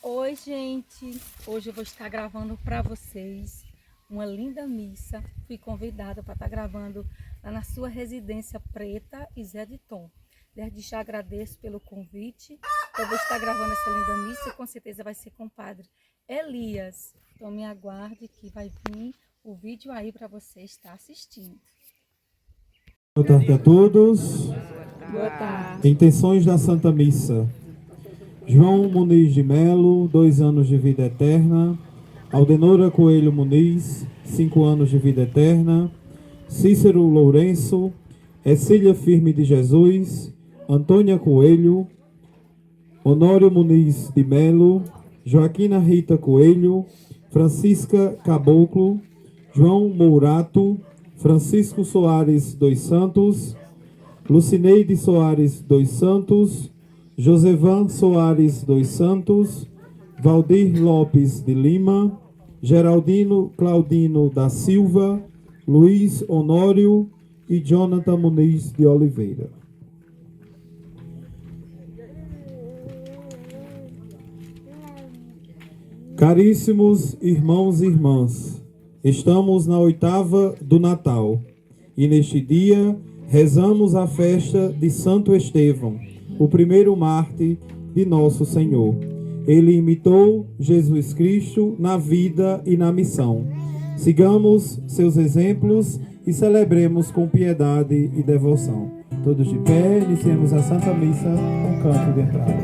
Oi, gente! Hoje eu vou estar gravando para vocês uma linda missa. Fui convidada para estar gravando lá na sua residência Preta e Zé de Tom. Desde já agradeço pelo convite. Eu vou estar gravando essa linda missa, com certeza vai ser com o padre Elias. Então me aguarde que vai vir o vídeo aí para você estar assistindo. Boa tarde a todos. Boa tarde. Intenções da Santa Missa. João Muniz de Melo, 2 anos de vida eterna. Aldenora Coelho Muniz, 5 anos de vida eterna. Cícero Lourenço, Ercília Firme de Jesus, Antônia Coelho, Honório Muniz de Melo, Joaquina Rita Coelho, Francisca Caboclo, João Mourato, Francisco Soares dos Santos, Lucineide Soares dos Santos, Josevan Soares dos Santos, Valdir Lopes de Lima, Geraldino Claudino da Silva, Luiz Honório e Jonathan Muniz de Oliveira. Caríssimos irmãos e irmãs, estamos na 8ª do Natal e neste dia rezamos a festa de Santo Estevão, o primeiro mártir de nosso Senhor. Ele imitou Jesus Cristo na vida e na missão. Sigamos seus exemplos e celebremos com piedade e devoção. Todos de pé, iniciemos a Santa Missa com canto de entrada.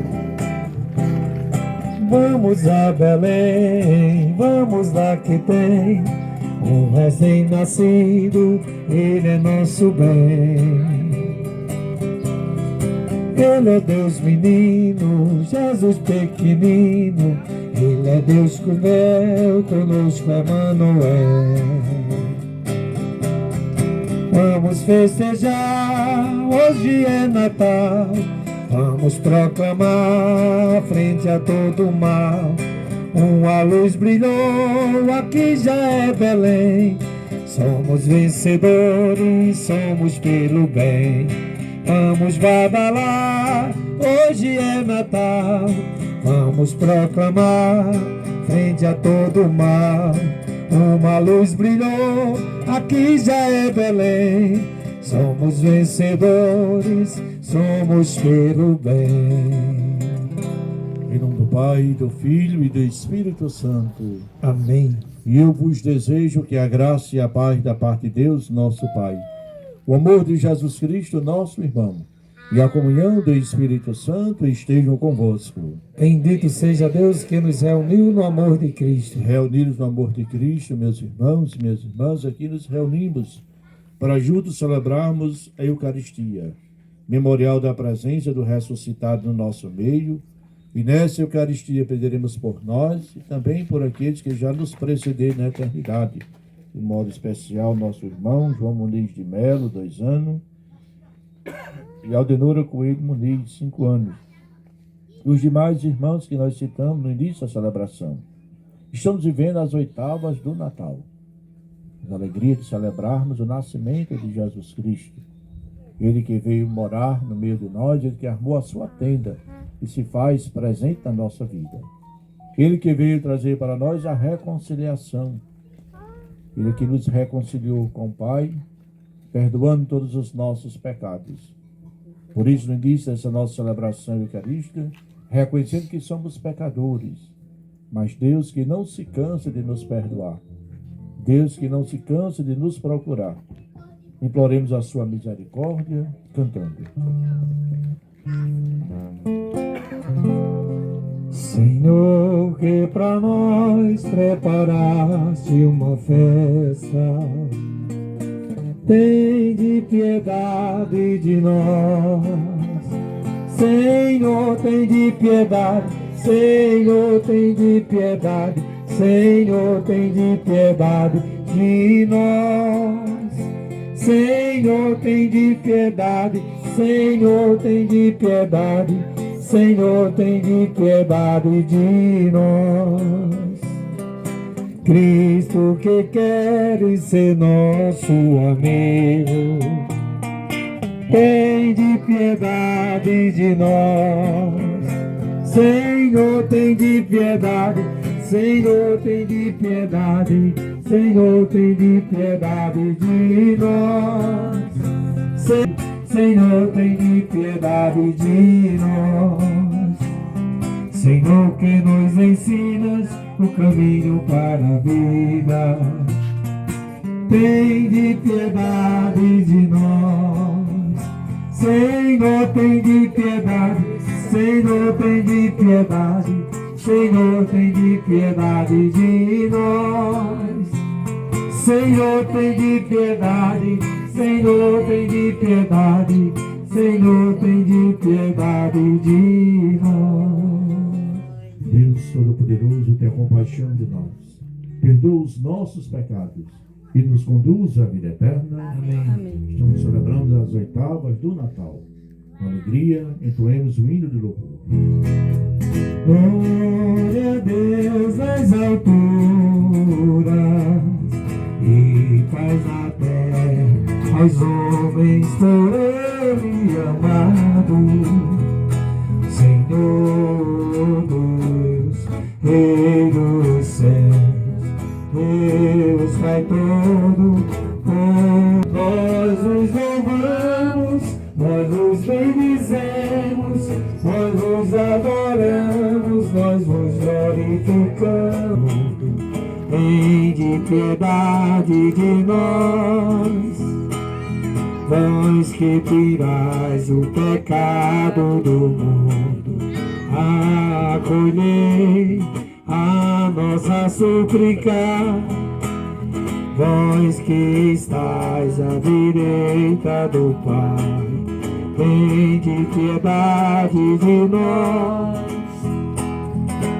Vamos a Belém, vamos lá que tem um recém-nascido, ele é nosso bem. Ele é Deus menino, Jesus pequenino, ele é Deus cruel, conosco Emmanuel. Vamos festejar, hoje é Natal, vamos proclamar frente a todo mal. Uma luz brilhou, aqui já é Belém. Somos vencedores, somos pelo bem. Vamos badalar, hoje é Natal. Vamos proclamar frente a todo mal. Uma luz brilhou, aqui já é Belém. Somos vencedores, somos pelo bem. Em nome do Pai, do Filho e do Espírito Santo. Amém. E eu vos desejo que a graça e a paz da parte de Deus, nosso Pai, o amor de Jesus Cristo, nosso irmão, e a comunhão do Espírito Santo estejam convosco. Bendito seja Deus que nos reuniu no amor de Cristo. Reunidos no amor de Cristo, meus irmãos e minhas irmãs, aqui nos reunimos para juntos celebrarmos a Eucaristia, memorial da presença do ressuscitado no nosso meio. E nessa Eucaristia pediremos por nós e também por aqueles que já nos precederam na eternidade. De modo especial, nosso irmão João Muniz de Melo, 2 anos, e Aldenora Coelho Muniz, 5 anos. E os demais irmãos que nós citamos no início da celebração. Estamos vivendo as 8ª do Natal. A alegria de celebrarmos o nascimento de Jesus Cristo. Ele que veio morar no meio de nós, ele que armou a sua tenda e se faz presente na nossa vida. Ele que veio trazer para nós a reconciliação. Ele que nos reconciliou com o Pai, perdoando todos os nossos pecados. Por isso, no início dessa nossa celebração eucarística, reconhecendo que somos pecadores, mas Deus que não se cansa de nos perdoar, Deus que não se cansa de nos procurar. Imploremos a sua misericórdia, cantando. Senhor, que para nós preparaste uma festa, tem de piedade de nós. Senhor, tem de piedade, Senhor, tem de piedade, Senhor, tem de piedade de nós. Senhor, tem de piedade, Senhor, tem de piedade, Senhor, tem de piedade de nós. Cristo que queres ser nosso amigo, tem de piedade de nós. Senhor, Senhor, tem de piedade. Senhor, tem de piedade. Senhor, tem de piedade de nós. Senhor, tem de piedade de nós. Senhor, que nos ensinas o caminho para a vida, tem de piedade de nós. Senhor, tem de piedade. Senhor, tem de piedade. Senhor, tem de piedade de nós. Senhor, tem de piedade. Senhor, tem de piedade. Senhor, tem de piedade de nós. Deus Todo-Poderoso, tenha compaixão de nós. Perdoa os nossos pecados e nos conduz à vida eterna. Amém. Estamos celebrando as oitavas do Natal. Com alegria, entoemos o hino de louvor. Glória a Deus nas alturas e paz na terra aos homens por Ele amado. Senhor Deus, Rei dos céus, Deus Pai todo, nós os louvamos, nós os bendizemos, nós os adoramos, nós vos glorificamos. Tem de piedade de nós, vós que tirais o pecado do mundo, acolhei a nossa súplica. Vós que estais à direita do Pai, tem de piedade de nós.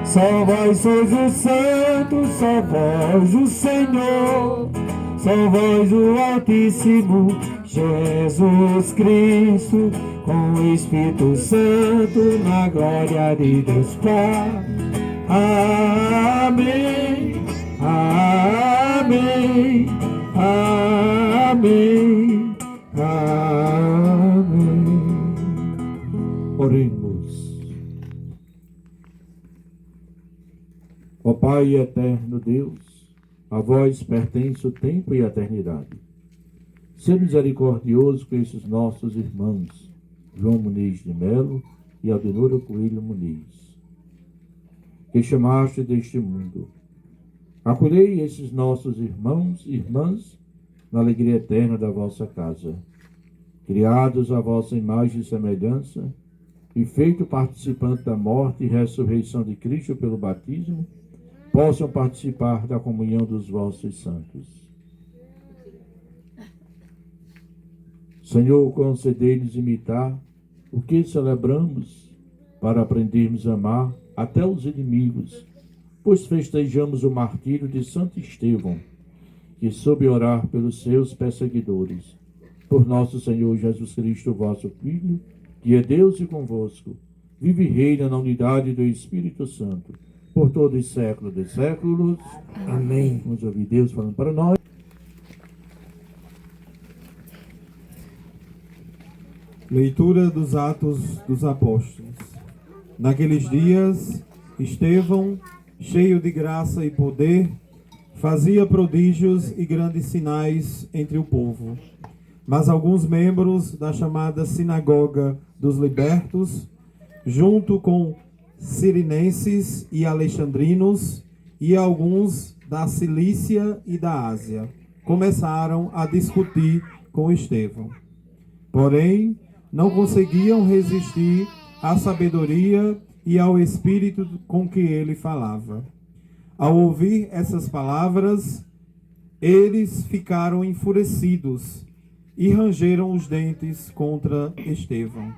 Só vós sois o Santo, só vós o Senhor, só vós o Altíssimo, Jesus Cristo, com o Espírito Santo, na glória de Deus Pai. Amém, amém, amém, amém. Oremos. Ó Pai eterno Deus, a vós pertence o tempo e a eternidade. Sê misericordioso com esses nossos irmãos, João Muniz de Melo e Aldenora Coelho Muniz, que chamaste deste mundo. Acolhei esses nossos irmãos e irmãs na alegria eterna da vossa casa, criados à vossa imagem e semelhança, e feito participante da morte e ressurreição de Cristo pelo batismo, possam participar da comunhão dos vossos santos. Senhor, concedei-nos imitar o que celebramos, para aprendermos a amar até os inimigos, pois festejamos o martírio de Santo Estevão, que soube orar pelos seus perseguidores. Por nosso Senhor Jesus Cristo, vosso Filho, que é Deus e convosco, vive e reina na unidade do Espírito Santo, por todos os séculos dos séculos. Amém. Vamos ouvir Deus falando para nós. Leitura dos Atos dos Apóstolos. Naqueles dias, Estevão, cheio de graça e poder, fazia prodígios e grandes sinais entre o povo. Mas alguns membros da chamada Sinagoga dos Libertos, junto com cirinenses e alexandrinos e alguns da Cilícia e da Ásia, começaram a discutir com Estevão. Porém, não conseguiam resistir à sabedoria e ao espírito com que ele falava. Ao ouvir essas palavras, eles ficaram enfurecidos e rangeram os dentes contra Estevão.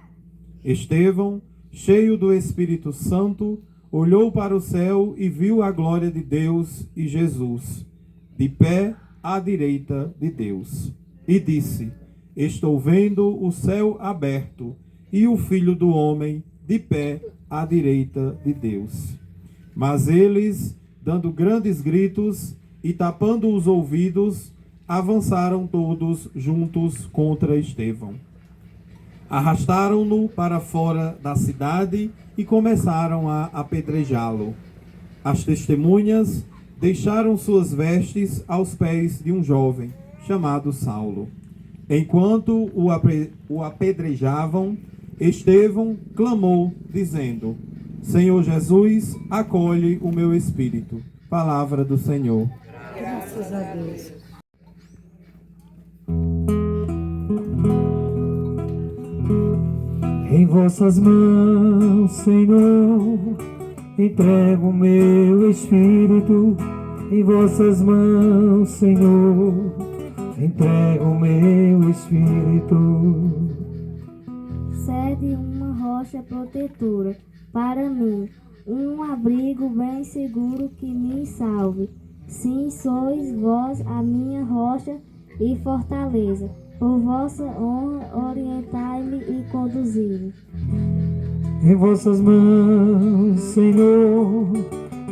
Estevão, cheio do Espírito Santo, olhou para o céu e viu a glória de Deus e Jesus, de pé à direita de Deus. E disse: Estou vendo o céu aberto e o Filho do Homem de pé à direita de Deus. Mas eles, dando grandes gritos e tapando os ouvidos, avançaram todos juntos contra Estevão. Arrastaram-no para fora da cidade e começaram a apedrejá-lo. As testemunhas deixaram suas vestes aos pés de um jovem chamado Saulo. Enquanto o apedrejavam, Estevão clamou, dizendo: Senhor Jesus, acolhe o meu espírito. Palavra do Senhor. Graças a Deus. Em vossas mãos, Senhor, entrego o meu espírito. Em vossas mãos, Senhor, entrego o meu espírito. Sede uma rocha protetora para mim, um abrigo bem seguro que me salve. Sim, sois vós a minha rocha e fortaleza. Por vossa honra, orientai-me e conduzi-me. Em vossas mãos, Senhor,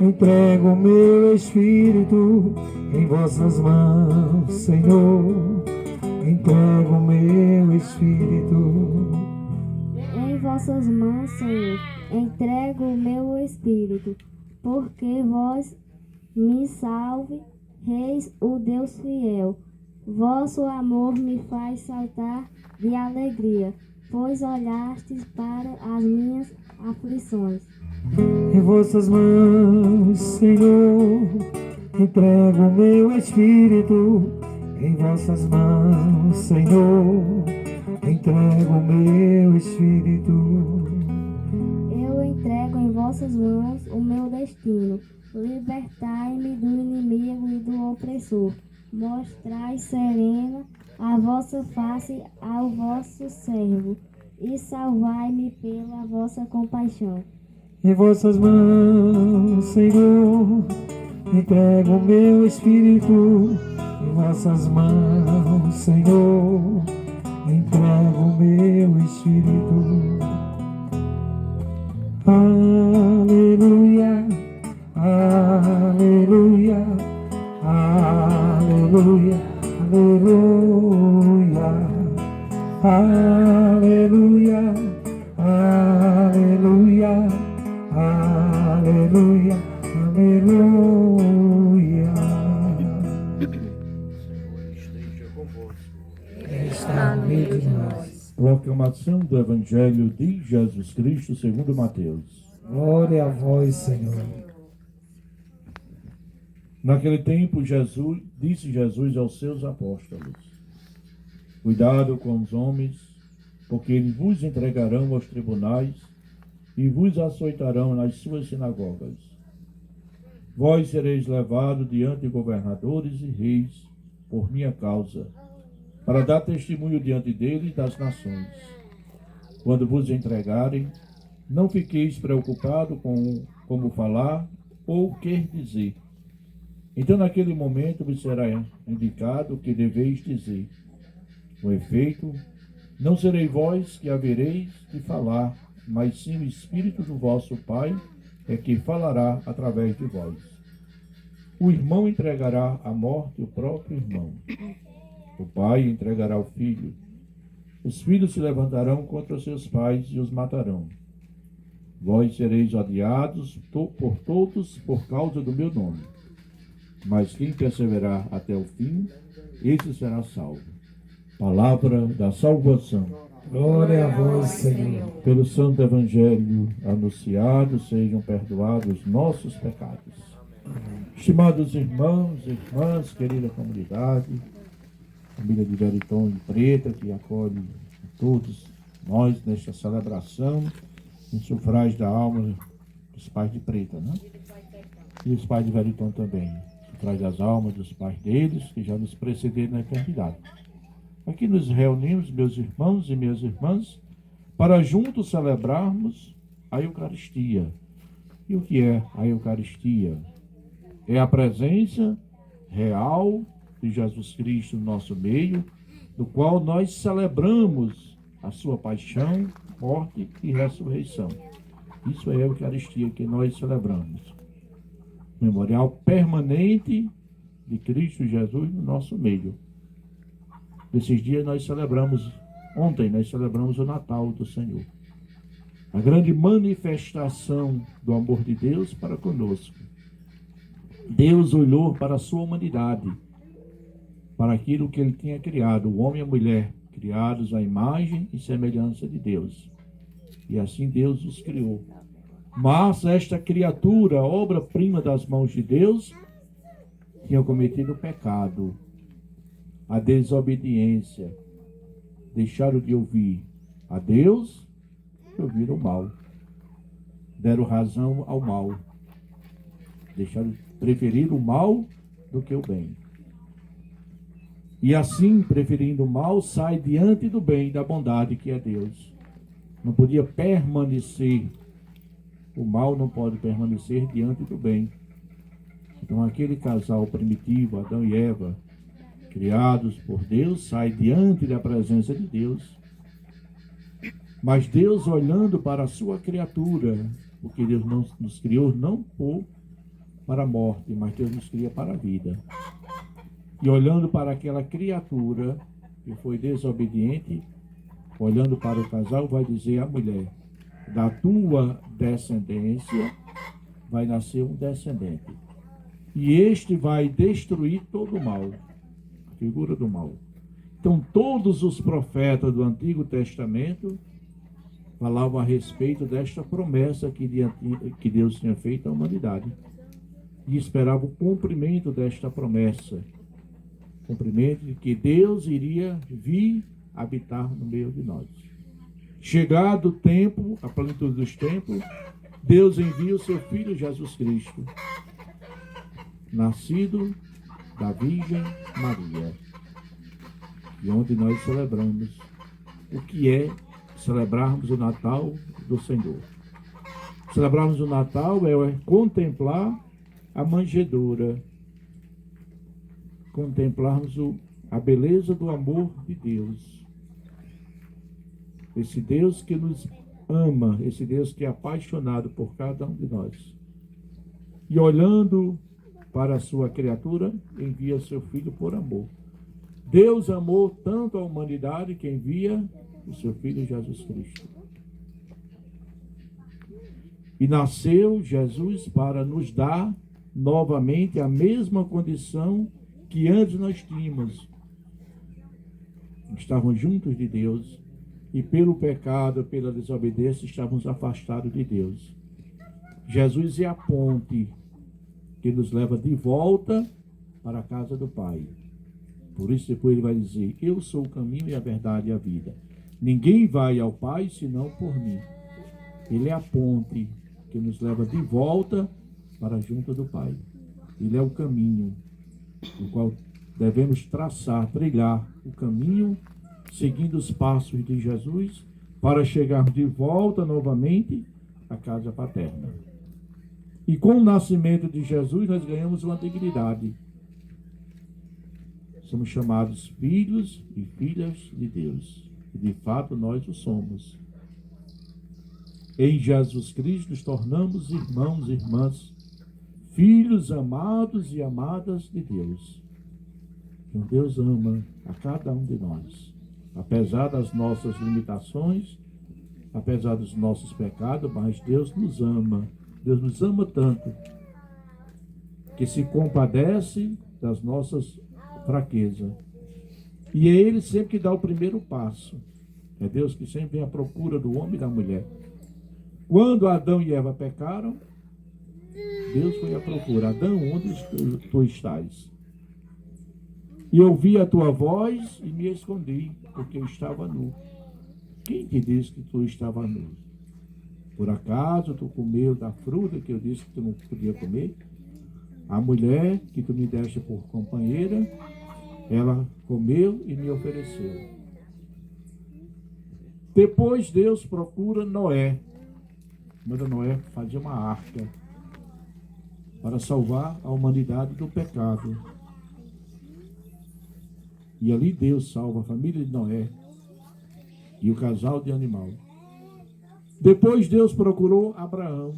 entrego o meu espírito. Em vossas mãos, Senhor, entrego o meu espírito. Em vossas mãos, Senhor, entrego o meu espírito, porque vós me salve, Reis, o Deus fiel. Vosso amor me faz saltar de alegria, pois olhastes para as minhas aflições. Em vossas mãos, Senhor, entrego o meu espírito. Em vossas mãos, Senhor, entrego o meu espírito. Eu entrego em vossas mãos o meu destino. Libertai-me do inimigo e do opressor. Mostrai serena a vossa face ao vosso servo e salvai-me pela vossa compaixão. Em vossas mãos, Senhor, entrego o meu espírito. Em vossas mãos, Senhor, entrego o meu espírito. Aleluia, aleluia, aleluia, aleluia, aleluia, aleluia, aleluia, aleluia. Está no meio de nós. Proclamação do Evangelho de Jesus Cristo segundo Mateus. Glória a vós, Senhor. Naquele tempo, disse Jesus aos seus apóstolos: Cuidado com os homens, porque eles vos entregarão aos tribunais e vos açoitarão nas suas sinagogas. Vós sereis levados diante de governadores e reis por minha causa, para dar testemunho diante deles das nações. Quando vos entregarem, não fiqueis preocupados com como falar ou o que dizer. Então, naquele momento, vos será indicado o que deveis dizer. Com efeito, não sereis vós que havereis de falar, mas sim o Espírito do vosso Pai é que falará através de vós. O irmão entregará à morte o próprio irmão. O pai entregará o filho. Os filhos se levantarão contra os seus pais e os matarão. Vós sereis odiados por todos por causa do meu nome. Mas quem perseverar até o fim, esse será salvo. Palavra da salvação. Glória a vós, Senhor. Pelo Santo Evangelho anunciado, sejam perdoados nossos pecados. Estimados irmãos e irmãs, querida comunidade, família de Veriton e Preta, que acolhe todos nós nesta celebração, em sufrágio da alma dos pais de Preta, né? E os pais de Veriton também. Sufrágio das almas dos pais deles, que já nos precederam na eternidade. Aqui nos reunimos, meus irmãos e minhas irmãs, para juntos celebrarmos a Eucaristia. E o que é a Eucaristia? É a presença real de Jesus Cristo no nosso meio, no qual nós celebramos a sua paixão, morte e ressurreição. Isso é a Eucaristia que nós celebramos. Memorial permanente de Cristo Jesus no nosso meio. Nesses dias nós celebramos Ontem nós celebramos o Natal do Senhor. A grande manifestação do amor de Deus para conosco. Deus olhou para a sua humanidade, para aquilo que ele tinha criado, o homem e a mulher, criados à imagem e semelhança de Deus. E assim Deus os criou. Mas esta criatura, obra-prima das mãos de Deus, tinha cometido o pecado, a desobediência, deixaram de ouvir a Deus e ouviram o mal. Deram razão ao mal. Preferiram o mal do que o bem. E assim, preferindo o mal, sai diante do bem, da bondade que é Deus. Não podia permanecer. O mal não pode permanecer diante do bem. Então aquele casal primitivo, Adão e Eva, criados por Deus, sai diante da presença de Deus. Mas Deus, olhando para a sua criatura, porque Deus não nos criou não para a morte, mas Deus nos cria para a vida. E olhando para aquela criatura que foi desobediente, olhando para o casal, vai dizer à mulher: da tua descendência vai nascer um descendente. E este vai destruir todo o mal. A figura do mal. Então, todos os profetas do Antigo Testamento falavam a respeito desta promessa que Deus tinha feito à humanidade. E esperavam o cumprimento desta promessa. Cumprimento de que Deus iria vir habitar no meio de nós. Chegado o tempo, a plenitude dos tempos, Deus envia o seu Filho Jesus Cristo, nascido da Virgem Maria, e onde nós celebramos o que é celebrarmos o Natal do Senhor. Celebrarmos o Natal é contemplar a manjedoura, contemplarmos a beleza do amor de Deus. Esse Deus que nos ama, esse Deus que é apaixonado por cada um de nós. E olhando para a sua criatura, envia seu Filho por amor. Deus amou tanto a humanidade que envia o seu Filho Jesus Cristo. E nasceu Jesus para nos dar novamente a mesma condição que antes nós tínhamos. Estávamos juntos de Deus e pelo pecado, pela desobediência, estávamos afastados de Deus. Jesus é a ponte que nos leva de volta para a casa do Pai. Por isso depois ele vai dizer: eu sou o caminho e a verdade e a vida. Ninguém vai ao Pai senão por mim. Ele é a ponte que nos leva de volta para junto do Pai. Ele é o caminho no qual devemos traçar, trilhar o caminho, seguindo os passos de Jesus, para chegarmos de volta novamente à casa paterna. E com o nascimento de Jesus, nós ganhamos uma dignidade. Somos chamados filhos e filhas de Deus. E de fato nós o somos. Em Jesus Cristo nos tornamos irmãos e irmãs, filhos amados e amadas de Deus. Então Deus ama a cada um de nós. Apesar das nossas limitações, apesar dos nossos pecados, mas Deus nos ama. Deus nos ama tanto que se compadece das nossas fraquezas. E é Ele sempre que dá o primeiro passo. É Deus que sempre vem à procura do homem e da mulher. Quando Adão e Eva pecaram, Deus foi à procura. Adão, onde tu estás? E ouvi a tua voz e me escondi, porque eu estava nu. Quem te disse que tu estava nu? Por acaso tu comeu da fruta que eu disse que tu não podia comer? A mulher que tu me deste por companheira, ela comeu e me ofereceu. Depois Deus procura Noé. Manda Noé fazer uma arca para salvar a humanidade do pecado. E ali Deus salva a família de Noé e o casal de animal. Depois Deus procurou Abraão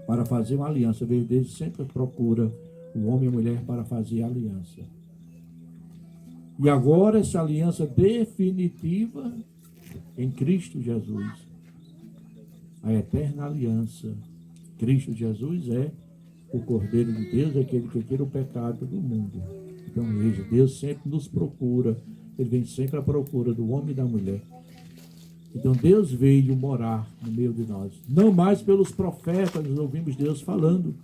para fazer uma aliança. Deus sempre procura o homem e a mulher para fazer aliança. E agora essa aliança definitiva em Cristo Jesus. A eterna aliança. Cristo Jesus é o Cordeiro de Deus, aquele que tira o pecado do mundo. Então veja, Deus sempre nos procura. Ele vem sempre à procura do homem e da mulher. Então Deus veio morar no meio de nós. Não mais pelos profetas, nós ouvimos Deus falando,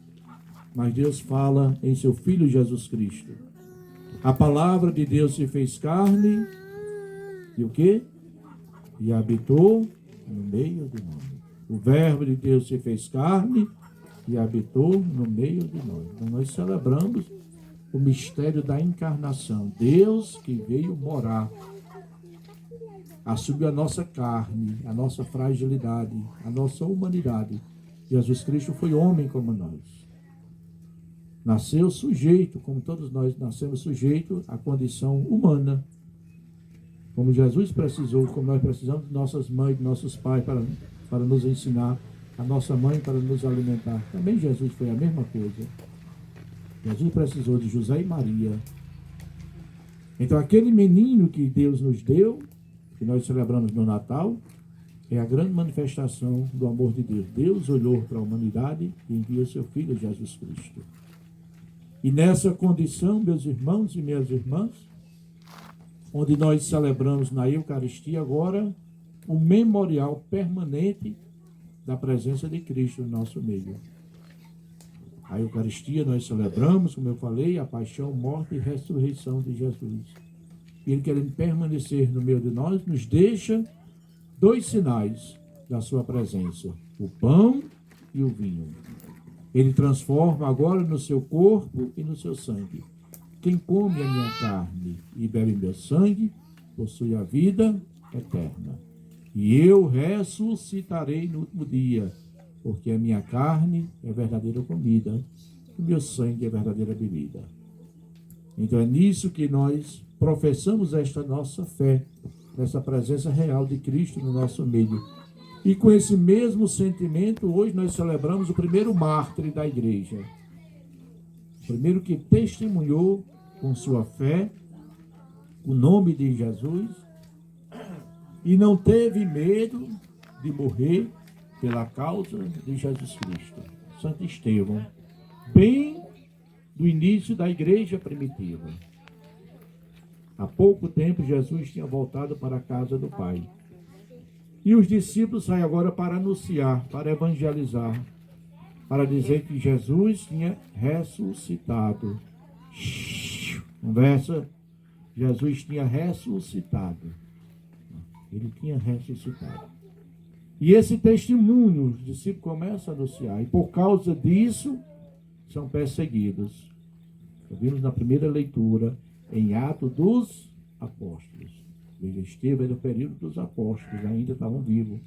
mas Deus fala em seu Filho Jesus Cristo. A palavra de Deus se fez carne e o quê? E habitou no meio de nós. O verbo de Deus se fez carne e habitou no meio de nós. Então nós celebramos o mistério da encarnação. Deus que veio morar, assumiu a nossa carne, a nossa fragilidade, a nossa humanidade. Jesus Cristo foi homem como nós. Nasceu sujeito, como todos nós nascemos sujeito à condição humana. Como Jesus precisou, como nós precisamos de nossas mães, de nossos pais para nos ensinar, a nossa mãe para nos alimentar. Também Jesus foi a mesma coisa. Jesus precisou de José e Maria. Então aquele menino que Deus nos deu, que nós celebramos no Natal, é a grande manifestação do amor de Deus. Deus olhou para a humanidade e enviou seu Filho Jesus Cristo. E nessa condição, meus irmãos e minhas irmãs, onde nós celebramos na Eucaristia agora o memorial permanente da presença de Cristo no nosso meio. A Eucaristia nós celebramos, como eu falei, a paixão, morte e ressurreição de Jesus. E Ele, querendo permanecer no meio de nós, nos deixa dois sinais da sua presença: o pão e o vinho. Ele transforma agora no seu corpo e no seu sangue. Quem come a minha carne e bebe meu sangue, possui a vida eterna. E eu ressuscitarei no último dia, porque a minha carne é verdadeira comida, o meu sangue é verdadeira bebida. Então é nisso que nós professamos esta nossa fé, essa presença real de Cristo no nosso meio. E com esse mesmo sentimento, hoje nós celebramos o primeiro mártir da igreja. O primeiro que testemunhou com sua fé o nome de Jesus e não teve medo de morrer pela causa de Jesus Cristo. Santo Estevão, bem do início da igreja primitiva. Há pouco tempo Jesus tinha voltado para a casa do Pai. E os discípulos saem agora para anunciar, para evangelizar, para dizer que Jesus tinha ressuscitado. Conversa, Jesus tinha ressuscitado. Ele tinha ressuscitado. E esse testemunho, os discípulos começam a anunciar. E por causa disso, são perseguidos. Vimos na primeira leitura, em Atos dos Apóstolos. Veja, Estevão era o período dos apóstolos, ainda estavam vivos.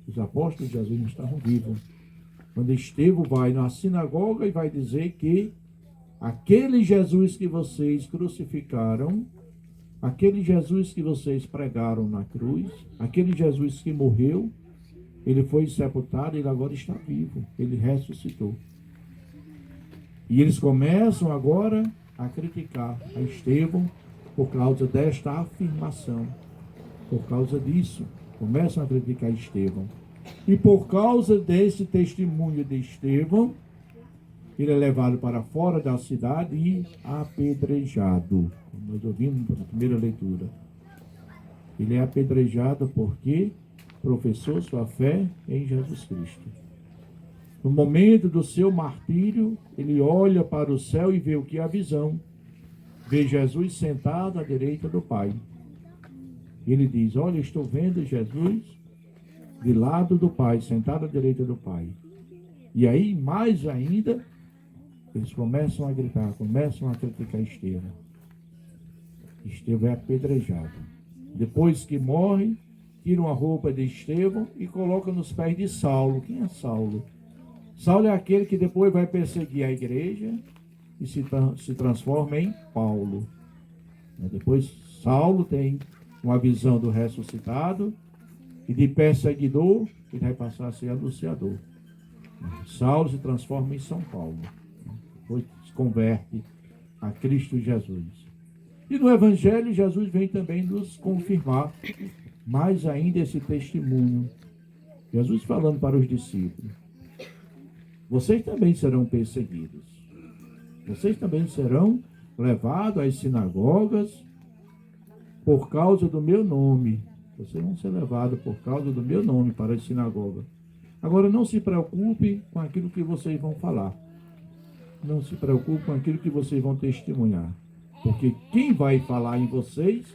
Os apóstolos de Jesus não estavam vivos. Quando Estevão vai na sinagoga e vai dizer que aquele Jesus que vocês crucificaram, aquele Jesus que vocês pregaram na cruz, aquele Jesus que morreu, ele foi sepultado e ele agora está vivo. Ele ressuscitou. E eles começam agora a criticar a Estevão por causa desta afirmação. Por causa disso, começam a criticar Estevão. E por causa desse testemunho de Estevão, ele é levado para fora da cidade e apedrejado. Como nós ouvimos na primeira leitura. Ele é apedrejado porque professou sua fé em Jesus Cristo. No momento do seu martírio, ele olha para o céu e vê o que é a visão. Vê Jesus sentado à direita do Pai. Ele diz: olha, estou vendo Jesus de lado do Pai, sentado à direita do Pai. E aí, mais ainda, eles começam a gritar, começam a criticar Estevão. Estevão é apedrejado. Depois que morre, tiram a roupa de Estevão e colocam nos pés de Saulo. Quem é Saulo? Saulo é aquele que depois vai perseguir a igreja e se transforma em Paulo. Depois Saulo tem uma visão do ressuscitado e de perseguidor ele vai passar a ser anunciador. Saulo se transforma em São Paulo. Depois se converte a Cristo Jesus. E no Evangelho, Jesus vem também nos confirmar mais ainda esse testemunho. Jesus falando para os discípulos: vocês também serão perseguidos. Vocês também serão levados às sinagogas por causa do meu nome. Vocês vão ser levados por causa do meu nome para as sinagogas. Agora, não se preocupe com aquilo que vocês vão falar. Não se preocupe com aquilo que vocês vão testemunhar. Porque quem vai falar em vocês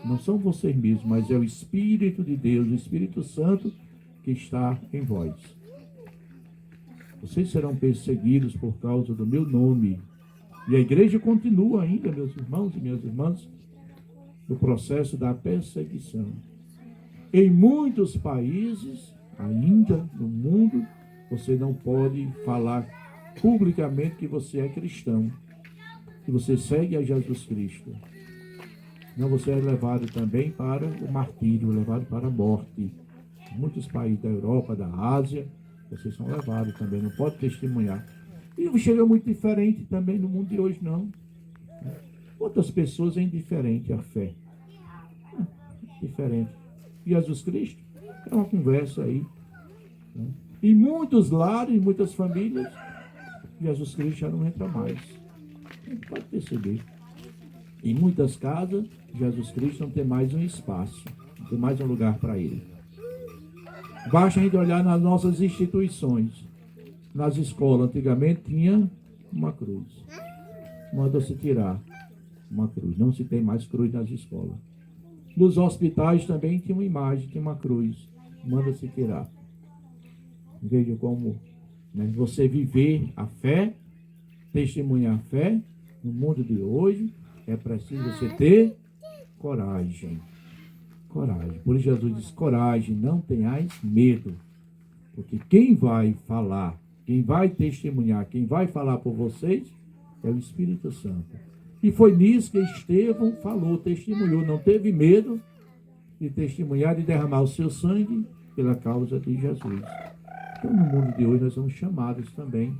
não são vocês mesmos, mas é o Espírito de Deus, o Espírito Santo que está em vós. Vocês serão perseguidos por causa do meu nome. E a igreja continua ainda, meus irmãos e minhas irmãs, no processo da perseguição. Em muitos países, ainda no mundo, você não pode falar publicamente que você é cristão, que você segue a Jesus Cristo. Não, você é levado também para o martírio, levado para a morte. Em muitos países da Europa, da Ásia, vocês são levados também, não pode testemunhar. E não chega muito diferente também no mundo de hoje, não. Quantas pessoas é indiferente à fé? Diferente. Jesus Cristo é uma conversa aí. Em muitos lares, em muitas famílias, Jesus Cristo já não entra mais. A gente pode perceber. Em muitas casas, Jesus Cristo não tem mais um espaço, não tem mais um lugar para ele. Basta a gente olhar nas nossas instituições. Nas escolas, antigamente, tinha uma cruz. Manda-se tirar uma cruz. Não se tem mais cruz nas escolas. Nos hospitais também tinha uma imagem, tinha uma cruz. Manda-se tirar. Veja como, né, você viver a fé, testemunhar a fé, no mundo de hoje, é preciso você ter coragem. Coragem. Por isso Jesus diz: coragem, não tenhais medo. Porque quem vai falar, quem vai testemunhar, quem vai falar por vocês é o Espírito Santo. E foi nisso que Estevão falou, testemunhou, não teve medo de testemunhar, de derramar o seu sangue pela causa de Jesus. Então, no mundo de hoje, nós somos chamados também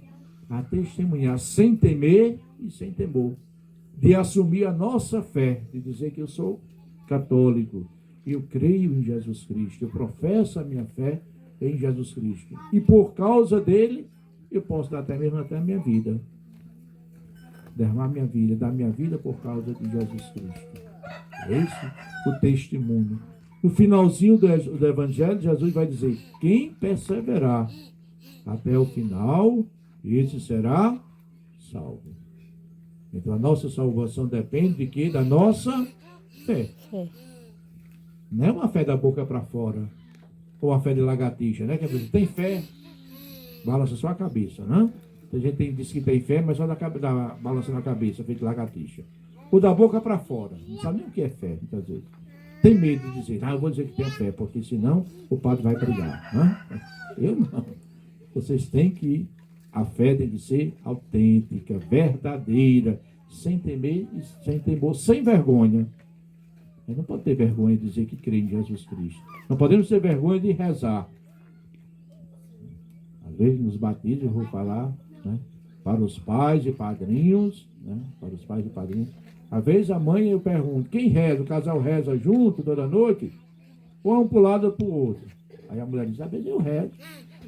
a testemunhar sem temer e sem temor, de assumir a nossa fé, de dizer que eu sou católico, eu creio em Jesus Cristo, eu professo a minha fé em Jesus Cristo. E por causa dele, eu posso dar até mesmo até a minha vida. Derramar minha vida, dar minha vida por causa de Jesus Cristo. É esse o testemunho. No finalzinho do Evangelho, Jesus vai dizer: quem perseverar até o final, esse será salvo. Então a nossa salvação depende de quê? Da nossa fé. Não é uma fé da boca para fora, ou uma fé de lagartixa, né? Que a pessoa tem fé, balança só a cabeça, né? A gente diz que tem fé, mas só dá balança na cabeça, feito de lagartixa. Ou da boca para fora, não sabe nem o que é fé, muitas vezes. Tem medo de dizer: eu vou dizer que tenho fé, porque senão o padre vai brigar. Né? Eu não. Vocês têm que, a fé tem que ser autêntica, verdadeira, sem temer e sem temor, sem vergonha. A gente não pode ter vergonha de dizer que crê em Jesus Cristo. Não podemos ter vergonha de rezar. Às vezes nos batismos, eu vou falar, né, para os pais e padrinhos, né, para os pais e padrinhos. Às vezes a mãe, eu pergunto: quem reza? O casal reza junto toda noite? Ou um para o lado ou para o outro? Aí a mulher diz: às vezes eu rezo.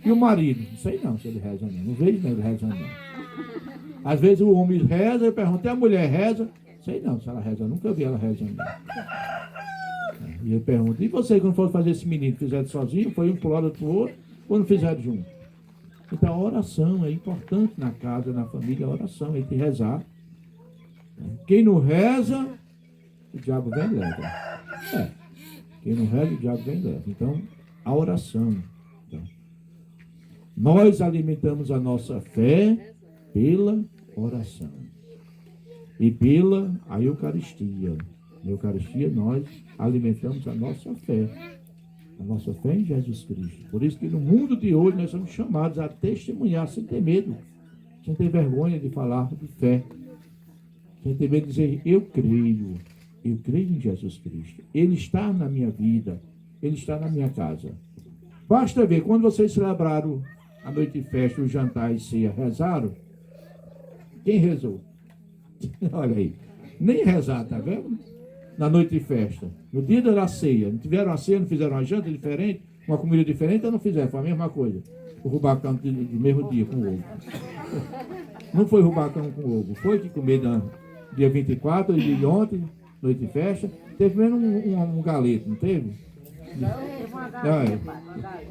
E o marido? Não sei não se ele reza não. Não vejo não ele reza não. Às vezes o homem reza, eu pergunto: e a mulher reza? Sei não se ela reza. Nunca vi ela rezando. E eu pergunto: e você, quando for fazer esse menino, fizeram sozinho? Foi um para o lado ou para o outro? Ou não fizeram junto? Então a oração é importante na casa, na família. A oração é de rezar. Quem não reza, o diabo vem e leva. Quem não reza, o diabo vem e leva. Então, a oração. Então, nós alimentamos a nossa fé pela oração. E pela a Eucaristia. Na Eucaristia, nós alimentamos a nossa fé. A nossa fé em Jesus Cristo. Por isso que no mundo de hoje nós somos chamados a testemunhar sem ter medo. Sem ter vergonha de falar de fé. Sem ter medo de dizer: eu creio em Jesus Cristo. Ele está na minha vida, Ele está na minha casa. Basta ver, quando vocês celebraram a noite de festa, o jantar e ceia, rezaram? Quem rezou? Olha aí. Nem rezar, tá vendo? Na noite de festa. No dia da ceia. Não tiveram a ceia, não fizeram uma janta diferente, uma comida diferente, ou não fizeram? Foi a mesma coisa. O rubacão do mesmo dia com ovo. Não foi rubacão com ovo. Foi que comer dia 24, e de ontem, noite de festa. Teve menos um galeto, não teve?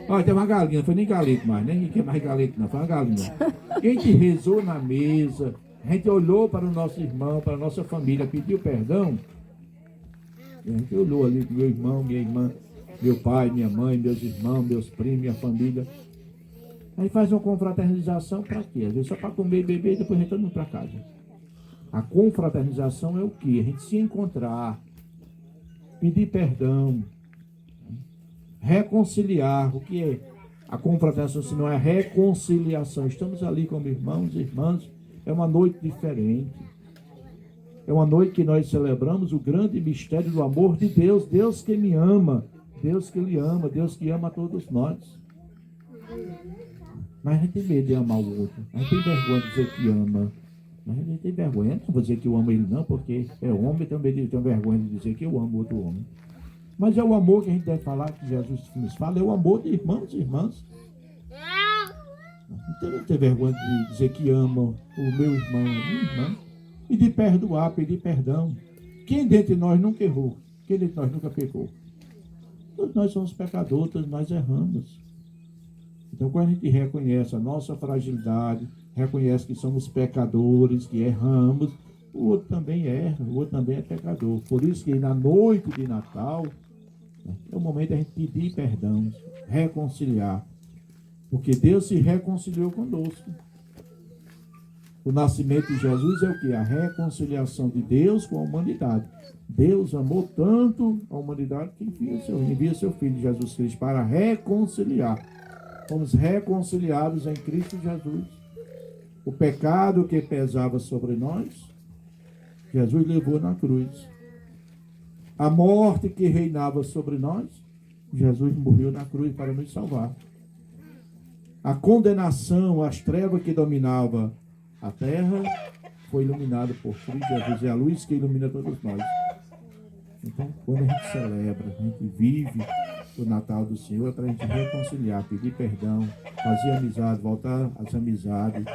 Olha, teve uma galinha, não foi nem galeto mais, nem que é mais galeto, não, foi uma galinha. A gente rezou na mesa, a gente olhou para o nosso irmão, para a nossa família, pediu perdão. A gente olhou ali para meu irmão, minha irmã, meu pai, minha mãe, meus irmãos, meus primos, minha família. Aí faz uma confraternização para quê? Às vezes só para comer e beber e depois a gente está indo para casa. A confraternização é o quê? A gente se encontrar, pedir perdão, reconciliar. O que é a confraternização se não é a reconciliação? Estamos ali como irmãos e irmãs. É uma noite diferente. É uma noite que nós celebramos o grande mistério do amor de Deus. Deus que me ama. Deus que lhe ama. Deus que ama a todos nós. Mas a gente tem medo de amar o outro. A gente tem vergonha de dizer que ama. Mas a gente tem vergonha. Eu não vou dizer que eu amo ele não, porque é homem, também tenho vergonha de dizer que eu amo outro homem. Mas é o amor que a gente deve falar, que Jesus nos fala, é o amor de irmãos e irmãs. Então não tem vergonha de dizer que ama o meu irmão, a minha irmã. E de perdoar, pedir perdão. Quem dentre nós nunca errou? Quem dentre nós nunca pecou? Todos nós somos pecadores, todos nós erramos. Então, quando a gente reconhece a nossa fragilidade, reconhece que somos pecadores, que erramos, o outro também erra, o outro também é pecador. Por isso que na noite de Natal, é o momento da gente pedir perdão, reconciliar. Porque Deus se reconciliou conosco. O nascimento de Jesus é o quê? A reconciliação de Deus com a humanidade. Deus amou tanto a humanidade que envia seu Filho Jesus Cristo para reconciliar. Fomos reconciliados em Cristo Jesus. O pecado que pesava sobre nós, Jesus levou na cruz. A morte que reinava sobre nós, Jesus morreu na cruz para nos salvar. A condenação, as trevas que dominavam a terra, foi iluminada por Cristo Jesus. É a luz que ilumina todos nós. Então, quando a gente celebra, a gente vive o Natal do Senhor, é para a gente reconciliar, pedir perdão, fazer amizade, voltar às amizades.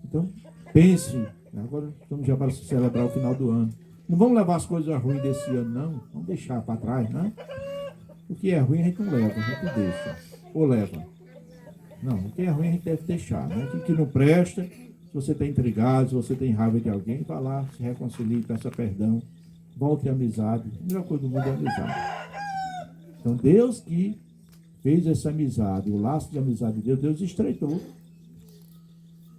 Então, pense, agora estamos já para celebrar o final do ano. Não vamos levar as coisas ruins desse ano, não. Vamos deixar para trás, né? O que é ruim a gente não leva, a gente deixa. Ou leva. Não, o que é ruim a gente deve deixar, né? O que não presta, se você está intrigado, se você tem raiva de alguém, vá lá, se reconcilie, peça perdão, volte à amizade. A melhor coisa do mundo é a amizade. Então, Deus que fez essa amizade, o laço de amizade de Deus, Deus estreitou.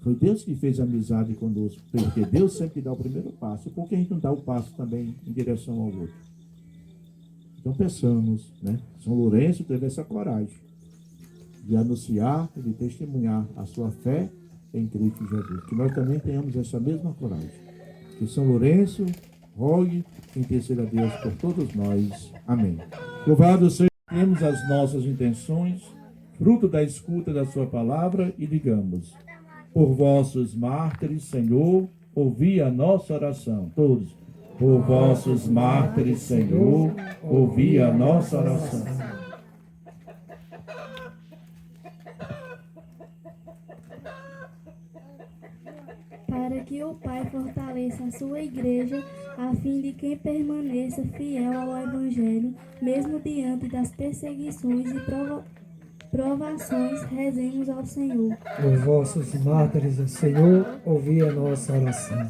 Foi Deus que fez amizade conosco, porque Deus sempre dá o primeiro passo. Por que a gente não dá o passo também em direção ao outro? Então, pensamos, né? São Lourenço teve essa coragem de anunciar, de testemunhar a sua fé em Cristo Jesus. Que nós também tenhamos essa mesma coragem. Que São Lourenço rogue e interceda a Deus por todos nós. Amém. Louvado seja, temos as nossas intenções, fruto da escuta da sua palavra, e digamos: por vossos mártires, Senhor, ouvi a nossa oração. Todos. Por vossos mártires, Senhor, ouvi a nossa oração. Para que o Pai fortaleça a sua igreja, a fim de que permaneça fiel ao Evangelho, mesmo diante das perseguições e provações, rezemos ao Senhor. Por vossos mártires, Senhor, ouvi a nossa oração.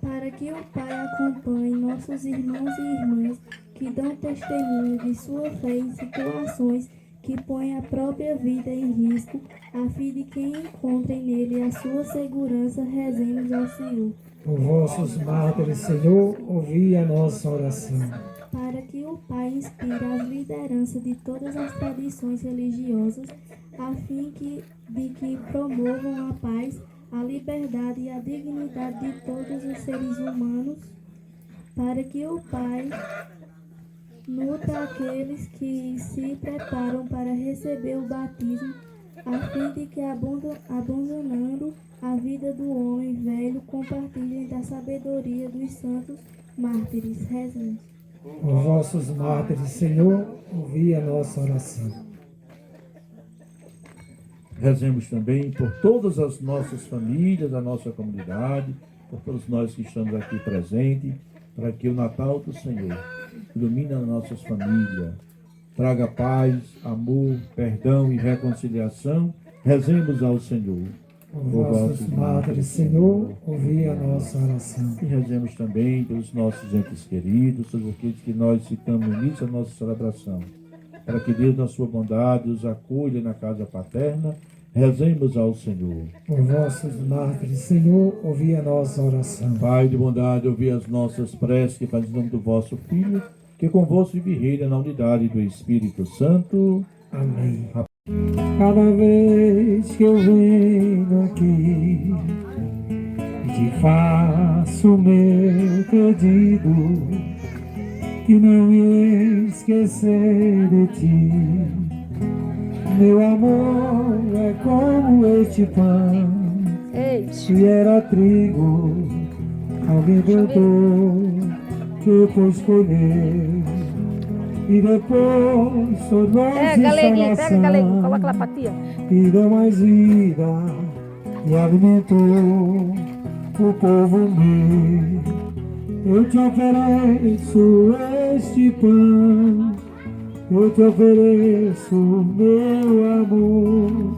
Para que o Pai acompanhe nossos irmãos e irmãs que dão testemunho de sua fé em situações que põem a própria vida em risco, a fim de que encontrem nele a sua segurança, rezemos ao Senhor. Por vossos mártires, Senhor, ouvi a nossa oração. Para que o Pai inspire as lideranças de todas as tradições religiosas, a fim de que promovam a paz, a liberdade e a dignidade de todos os seres humanos, para que o Pai nutra aqueles que se preparam para receber o batismo, a fim de que, abandonando a vida do homem velho, compartilhem da sabedoria dos santos mártires. Rezemos. Os vossos mártires, Senhor, ouvi a nossa oração. Rezemos também por todas as nossas famílias, a nossa comunidade, por todos nós que estamos aqui presentes, para que o Natal do Senhor ilumine as nossas famílias, traga paz, amor, perdão e reconciliação. Rezemos ao Senhor. Os vossos mártires, Senhor, ouvi a nossa oração. E rezemos também pelos nossos entes queridos, todos aqueles que nós citamos no início da nossa celebração, para que Deus, na sua bondade, os acolha na casa paterna. Rezemos ao Senhor. Os vossos mártires, Senhor, ouvi a nossa oração. Pai de bondade, ouvi as nossas preces que faz em nome do vosso Filho, que convosco vive e reina na unidade do Espírito Santo. Amém. Cada vez que eu venho aqui e te faço meu pedido, que não me esquecer de ti. Meu amor é como este pão, se era trigo, alguém plantou, depois colheu, e depois tornou-se Galeguinha, pega, Galeguinha, coloca lá salvação, pra tia. e deu mais vida, e alimentou o povo meu. Eu te ofereço este pão, eu te ofereço meu amor,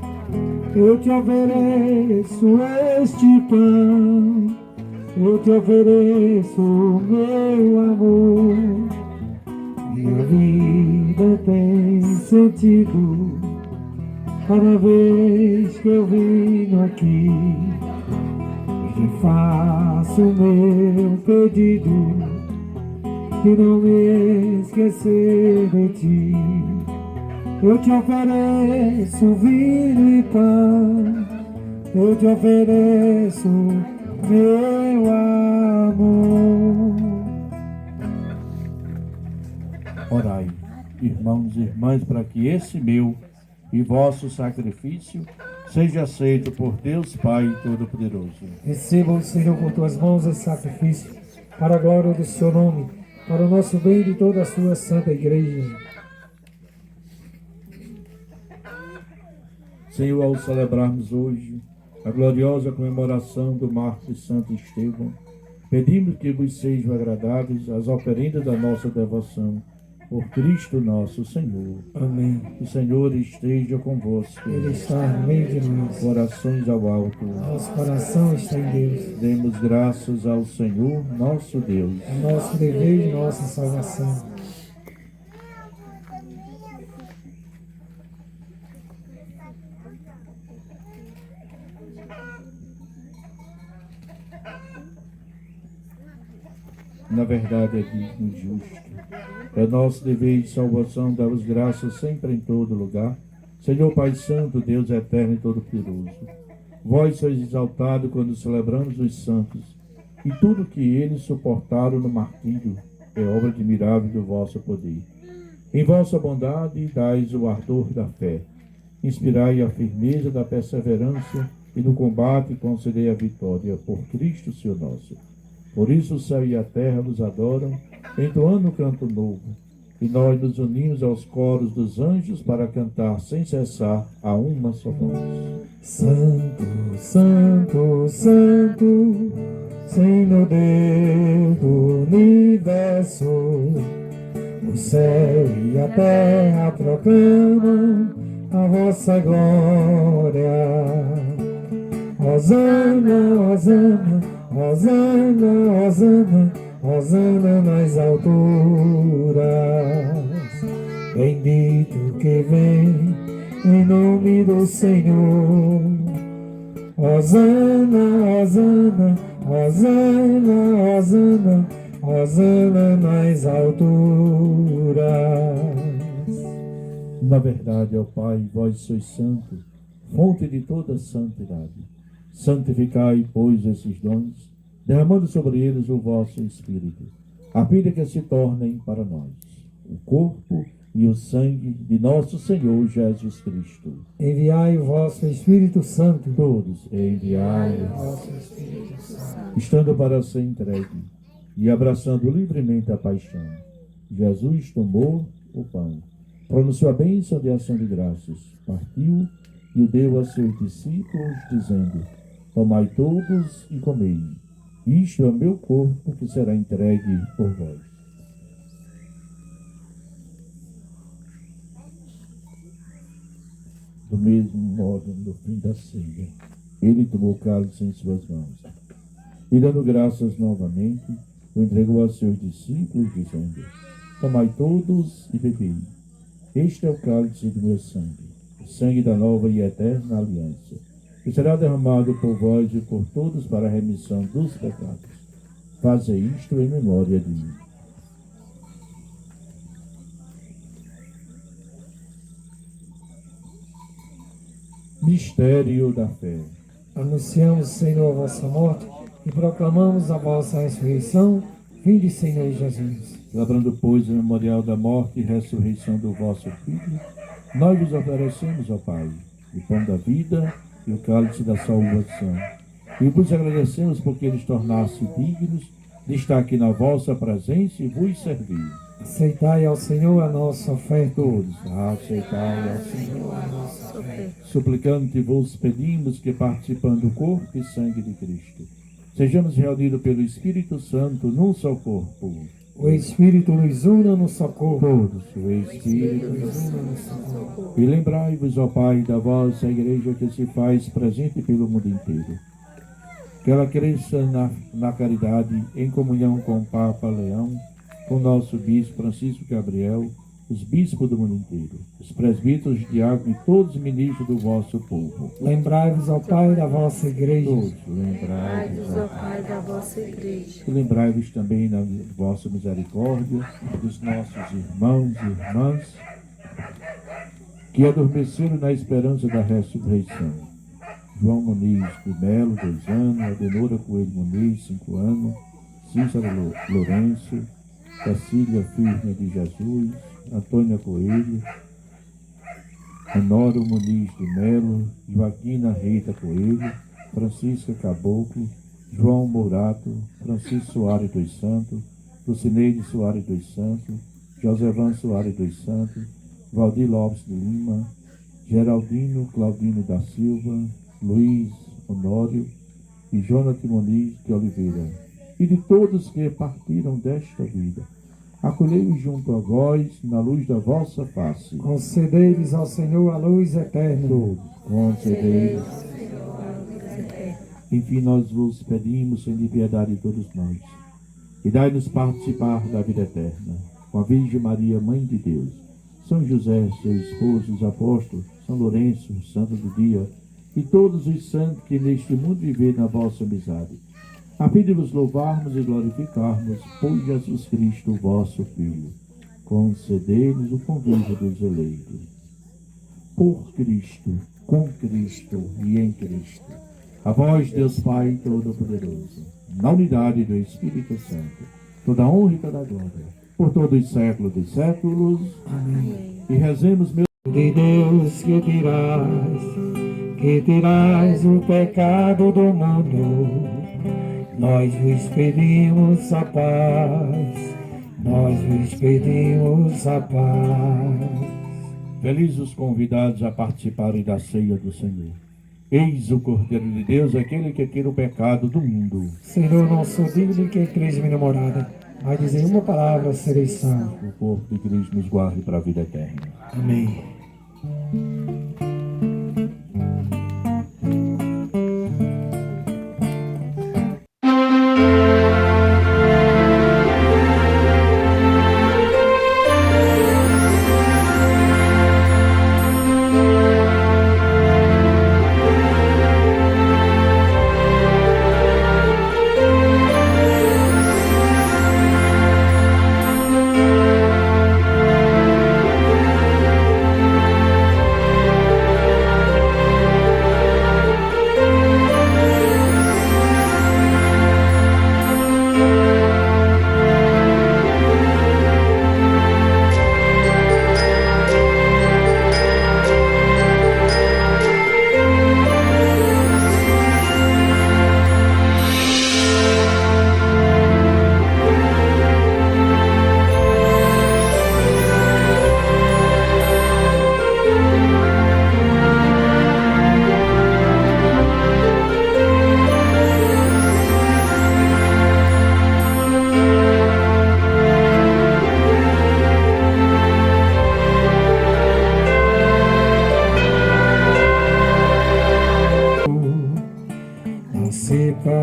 eu te ofereço este pão, eu te ofereço meu amor. Minha vida tem sentido cada vez que eu venho aqui e te faço meu pedido, que não me esquecer de ti. Eu te ofereço vinho e pão, eu te ofereço meu amor. Orai, irmãos e irmãs, para que esse meu e vosso sacrifício seja aceito por Deus Pai Todo-Poderoso. Receba, Senhor, por tuas mãos esse sacrifício, para a glória do seu nome, para o nosso bem e de toda a sua santa igreja. Senhor, ao celebrarmos hoje a gloriosa comemoração do mártir Santo Estevão, pedimos que vos sejam agradáveis as oferendas da nossa devoção, por Cristo nosso Senhor. Amém. O Senhor esteja convosco. Ele está no meio de nós. Corações ao alto. Nosso coração está em Deus. Demos graças ao Senhor, nosso Deus. É nosso dever e nossa salvação. Na verdade é digno e justo. É nosso dever de salvação dar-vos graças sempre em todo lugar. Senhor Pai Santo, Deus eterno e todo-poderoso, vós sois exaltado quando celebramos os santos, e tudo que eles suportaram no martírio é obra admirável do vosso poder. Em vossa bondade dais o ardor da fé, inspirai a firmeza da perseverança, e no combate concedei a vitória por Cristo, Senhor nosso. Por isso o céu e a terra vos adoram, entoando um canto novo, e nós nos unimos aos coros dos anjos para cantar sem cessar a uma só voz. Santo, Santo, Santo, Senhor Deus do universo, o céu e a terra proclamam a vossa glória. Hosana, Hosana, Hosana, Hosana, Hosana nas alturas. Bendito que vem em nome do Senhor. Hosana, Hosana, Hosana, Hosana, Hosana nas alturas. Na verdade, ó Pai, vós sois santo, fonte de toda santidade. Santificai, pois, esses dons, derramando sobre eles o vosso Espírito, a fim de que se tornem para nós o corpo e o sangue de nosso Senhor Jesus Cristo. Enviai o vosso Espírito Santo. Todos enviai o vosso Espírito Santo. Estando para ser entregue e abraçando livremente a paixão, Jesus tomou o pão, pronunciou a bênção de ação de graças, partiu e o deu a seus discípulos, dizendo: tomai todos e comei. Isto é o meu corpo que será entregue por vós. Do mesmo modo, no fim da ceia, ele tomou o cálice em suas mãos e, dando graças novamente, o entregou a seus discípulos, dizendo: tomai todos e bebei. Este é o cálice do meu sangue, o sangue da nova e eterna aliança, que será derramado por vós e por todos para a remissão dos pecados. Fazei isto em memória de mim. Mistério da fé. Anunciamos, Senhor, a vossa morte e proclamamos a vossa ressurreição. Vinde, Senhor Jesus. Celebrando, pois, o memorial da morte e ressurreição do vosso Filho, nós vos oferecemos, ó Pai, o pão da vida e o cálice da salvação. E vos agradecemos porque nos tornaste dignos de estar aqui na vossa presença e vos servir. Aceitai ao Senhor a nossa oferta. Todos, aceitai ao Senhor a nossa oferta. Suplicante vos pedimos que, participando do corpo e sangue de Cristo, sejamos reunidos pelo Espírito Santo num só corpo. O Espírito nos una no socorro. Todos, o Espírito nos una no socorro. E lembrai-vos, ó Pai, da vossa Igreja que se faz presente pelo mundo inteiro. Que ela cresça na caridade, em comunhão com o Papa Leão, com o nosso Bispo Francisco Gabriel, os bispos do mundo inteiro, os presbíteros, diáconos e todos os ministros do vosso povo. Lembrai-vos, ó Pai, da vossa Igreja. Todos, lembrai-vos, ó Pai, da vossa igreja. E lembrai-vos também da vossa misericórdia, dos nossos irmãos e irmãs, que adormeceram na esperança da ressurreição. João Muniz de Melo, 2 anos, Adenora Coelho Muniz, 5 anos, Cícero Lourenço, Cecília Firme de Jesus, Antônia Coelho, Honório Muniz de Melo, Joaquina Rita Coelho, Francisca Caboclo, João Mourato, Francisco Soares dos Santos, Lucineide Soares dos Santos, Josevan Soares dos Santos, Valdir Lopes de Lima, Geraldino Claudino da Silva, Luiz Honório e Jonathan Muniz de Oliveira, e de todos que partiram desta vida. Acolhei-os junto a vós, na luz da vossa face. Concedei-lhes ao Senhor a luz eterna. Todos, concedei-lhes. Enfim, nós vos pedimos, Senhor, de piedade de todos nós, e dai-nos participar da vida eterna, com a Virgem Maria, Mãe de Deus, São José, seu esposo, os apóstolos, São Lourenço, santo do dia, e todos os santos que neste mundo vivem na vossa amizade, a fim de vos louvarmos e glorificarmos por Jesus Cristo, vosso Filho. Concedei-nos o convívio dos eleitos. Por Cristo, com Cristo e em Cristo. A vós, Deus Pai Todo-Poderoso, na unidade do Espírito Santo, toda honra e toda glória, por todos os séculos dos séculos. Amém. E rezemos, meu De Deus que tirais o pecado do mundo, nós vos pedimos a paz, nós vos pedimos a paz. Felizes os convidados a participarem da ceia do Senhor. Eis o Cordeiro de Deus, aquele que tira o pecado do mundo. Senhor, não sou digno que entreis minha morada, mas dizem uma palavra, serei salvo. O corpo de Cristo nos guarde para a vida eterna. Amém.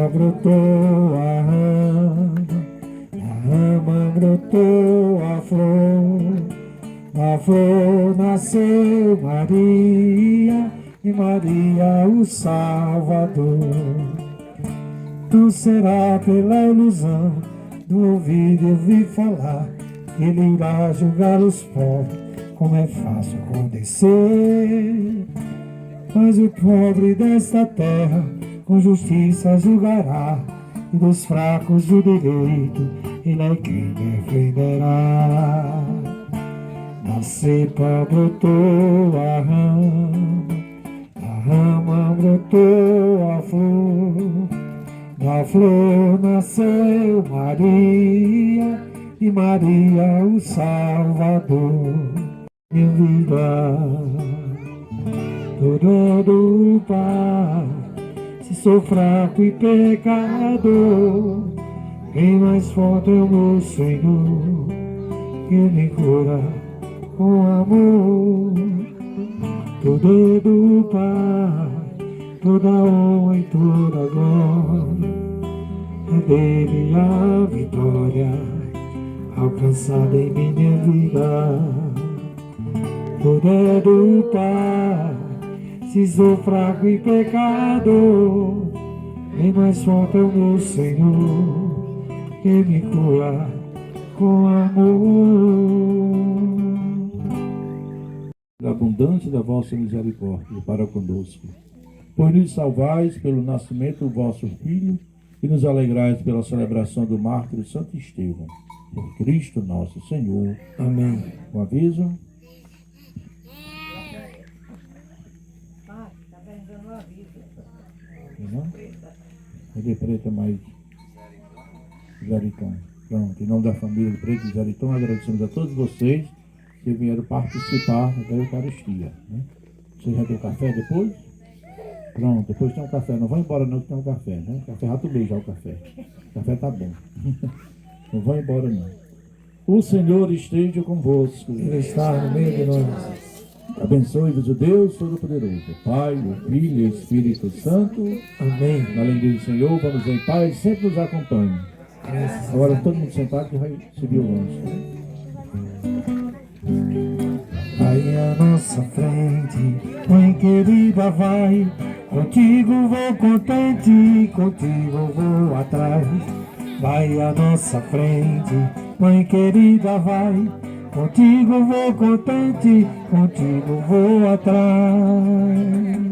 brotou a rama brotou a flor nasceu Maria, e Maria o Salvador. Não será pela ilusão do ouvido ouvir falar que ele irá julgar os pobres, como é fácil acontecer. Mas o pobre desta terra com justiça julgará, e dos fracos o direito ele é quem defenderá. Na cepa brotou a rama brotou a flor, da flor nasceu Maria, e Maria o Salvador. Minha vida, toda do Pai, se sou fraco e pecador, quem mais forte é o meu Senhor, que me cura com amor. Toda do Pai, toda honra e toda glória, é dele a vitória alcançada em minha vida. Toda do Pai, se sou fraco e pecador, quem mais forte é o meu Senhor, que me cura com amor. Da abundância da vossa misericórdia para conosco, pois nos salvais pelo nascimento do vosso Filho e nos alegrais pela celebração do mártir Santo Estevão. Por Cristo nosso Senhor. Amém. Um aviso. Não? Ele é Preta mais Zariton. Pronto, em nome da família de Preta e Zariton, agradecemos a todos vocês que vieram participar da Eucaristia. Né? Vocês já deu café depois? Pronto, depois tem um café. Não vão embora não que tem um café, né? Café rato beijar o café. O café tá bom. Não vão embora não. O Senhor esteja convosco. Ele está no meio de nós. Abençoe-vos o Deus Todo-Poderoso, Pai, o Filho e o Espírito Santo. Amém. Na lei do Senhor, vamos em paz, sempre nos acompanhe. Agora todo mundo sentado que vai subir o lanche. Vai à nossa frente, mãe querida, vai. Contigo vou contente, contigo vou atrás. Vai à nossa frente, mãe querida, vai. Contigo vou contente, contigo vou atrás.